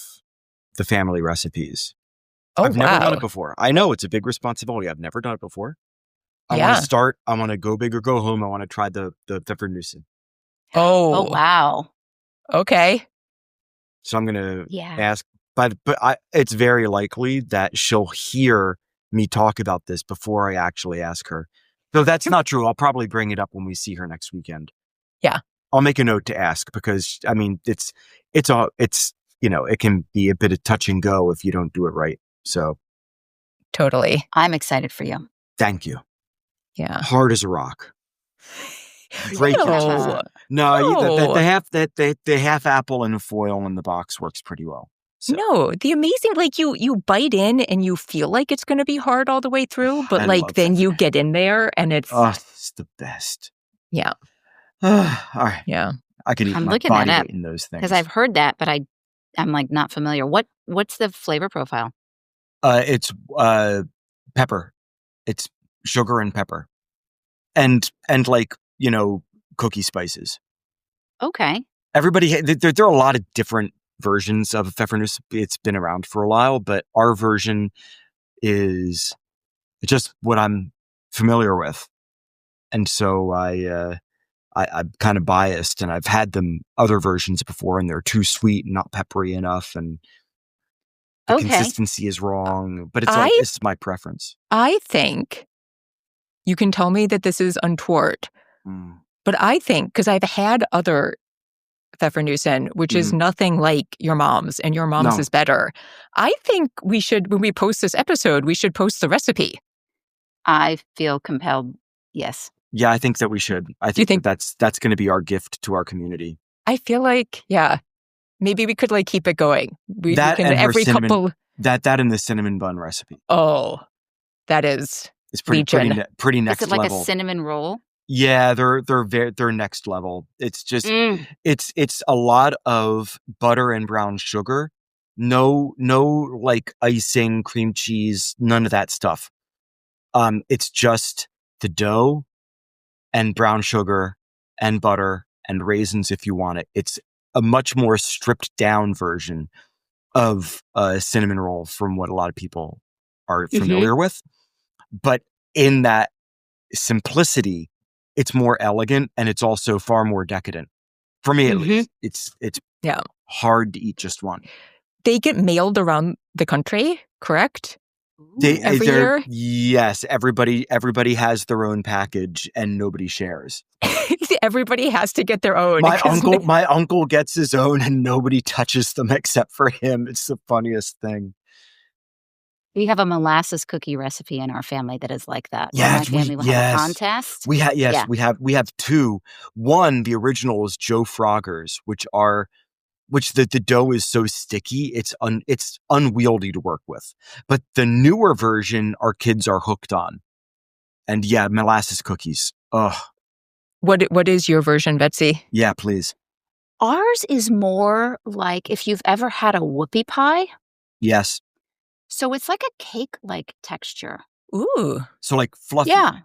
the family recipes. Oh, I've never done it before. I know it's a big responsibility. I've never done it before. I want to start. I want to go big or go home. I want to try the Pfeffernussen. Oh, wow. Okay. So I'm going to ask, but it's very likely that she'll hear me talk about this before I actually ask her. Though that's not true. I'll probably bring it up when we see her next weekend. Yeah. I'll make a note to ask because it's it can be a bit of touch and go if you don't do it right. So totally. I'm excited for you. Thank you. Yeah. Hard as a rock. Great. No. The half apple and foil in the box works pretty well. So. No, the amazing, you bite in and you feel like it's going to be hard all the way through, but then you get in there and it's... Oh, it's the best. Yeah. All right. Yeah. I could eat my body weight in those things. Because I've heard that, but I'm not familiar. What's the flavor profile? It's pepper. It's sugar and pepper. And cookie spices. Okay. Everybody, there are a lot of different versions of Pfeffernusse. It's been around for a while, but our version is just what I'm familiar with. And so I'm kind of biased, and I've had them other versions before, and they're too sweet and not peppery enough, and the consistency is wrong. But it's my preference. I think you can tell me that this is untoward, but I think because I've had other Pfeffernussen, which is nothing like your mom's, and your mom's is better. I think we should, when we post this episode, we should post the recipe. I feel compelled. Yes. Yeah, I think that we should. I think that's going to be our gift to our community. I feel like, maybe we could keep it going. That and the cinnamon bun recipe. Oh, that is it's pretty next level. Is it like a cinnamon roll? Yeah, they're next level. It's just it's a lot of butter and brown sugar. No icing, cream cheese, none of that stuff. It's just the dough and brown sugar and butter and raisins if you want it. It's a much more stripped down version of a cinnamon roll from what a lot of people are familiar with. But in that simplicity, it's more elegant, and it's also far more decadent. For me, at least, it's hard to eat just one. They get mailed around the country, correct? Every year? Yes, everybody has their own package, and nobody shares. Everybody has to get their own. My uncle gets his own, and nobody touches them except for him. It's the funniest thing. We have a molasses cookie recipe in our family that is like that. Yes, my family will have a contest. We have two. One, the original is Joe Frogger's, which the dough is so sticky, it's unwieldy to work with. But the newer version, our kids are hooked on. And yeah, molasses cookies. Ugh. What is your version, Betsy? Yeah, please. Ours is more like if you've ever had a whoopie pie. Yes. So it's like a cake-like texture. Ooh. So like fluffy. Yeah.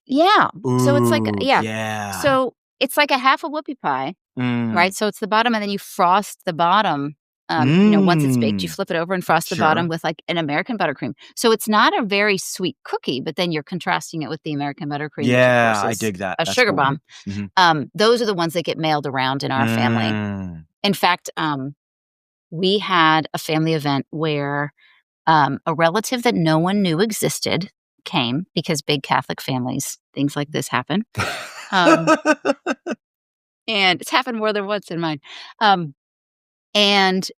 Yeah. Ooh, So it's like, yeah. Yeah. So it's like a half a whoopie pie, right? So it's the bottom, and then you frost the bottom. Once it's baked, you flip it over and frost the bottom with like an American buttercream. So it's not a very sweet cookie, but then you're contrasting it with the American buttercream. Yeah, which of course I is dig that. A That's sugar cool. bomb. Mm-hmm. Those are the ones that get mailed around in our family. In fact, we had a family event where a relative that no one knew existed came, because big Catholic families, things like this happen. And it's happened more than once in mine. And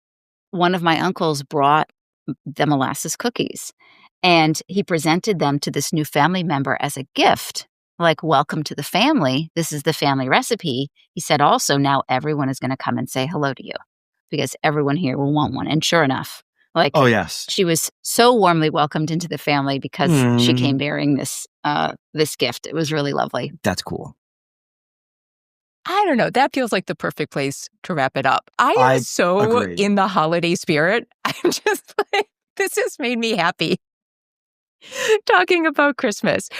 one of my uncles brought the molasses cookies, and he presented them to this new family member as a gift. Like, welcome to the family. This is the family recipe. He said, also, now everyone is going to come and say hello to you because everyone here will want one. And sure enough, like, oh, yes. She was so warmly welcomed into the family because she came bearing this gift. It was really lovely. That's cool. I don't know. That feels like the perfect place to wrap it up. I am so agreed. In the holiday spirit. I'm just like, this has made me happy talking about Christmas.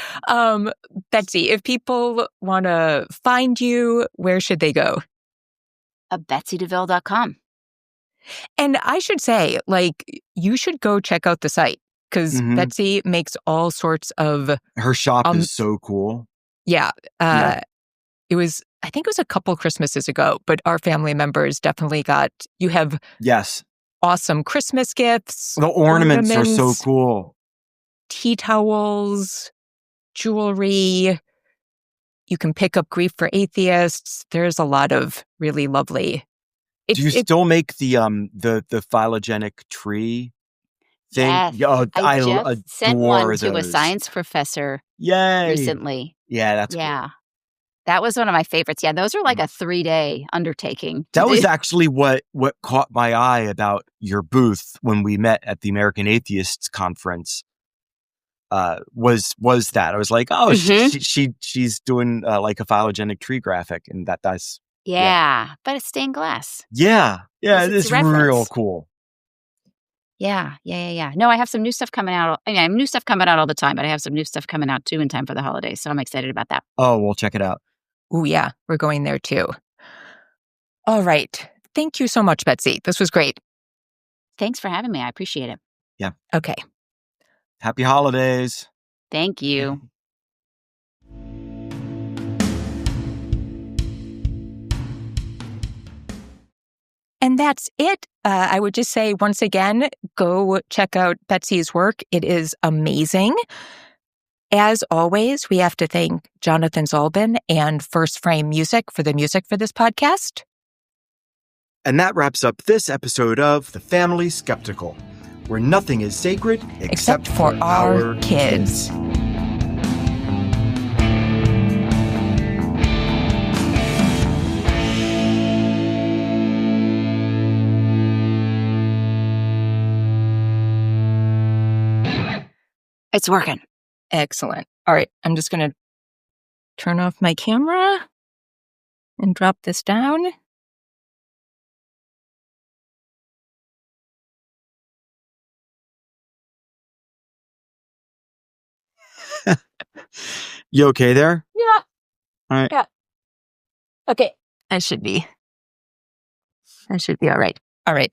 Betsy, if people want to find you, where should they go? BetsyDeVille.com. And I should say, like, you should go check out the site because Betsy makes all sorts of... Her shop is so cool. Yeah. I think it was a couple Christmases ago, but our family members definitely you have awesome Christmas gifts. The ornaments are so cool. Tea towels, jewelry. You can pick up Grief for Atheists. There's a lot of really lovely. Do you still make the phylogenic tree thing? Yes. I just sent one to a science professor recently. Yeah, that's cool. That was one of my favorites. Yeah, those are like a 3-day undertaking. That was actually what caught my eye about your booth when we met at the American Atheists conference. Was that I was like, oh, she's doing like a phylogenetic tree graphic, and that's but it's stained glass. Yeah, it's real cool. Yeah. No, I have some new stuff coming out. I have new stuff coming out all the time, but I have some new stuff coming out too in time for the holidays, so I'm excited about that. Oh, we'll check it out. Oh, yeah, we're going there too. All right. Thank you so much, Betsy. This was great. Thanks for having me. I appreciate it. Yeah. Okay. Happy holidays. Thank you. And that's it. I would just say once again, go check out Betsy's work. It is amazing. As always, we have to thank Jonathan Zalbin and First Frame Music for the music for this podcast. And that wraps up this episode of The Family Skeptical, where nothing is sacred except for our kids. It's working. Excellent. All right. I'm just going to turn off my camera and drop this down. You okay there? Yeah. All right. Yeah. Okay. I should be all right. All right.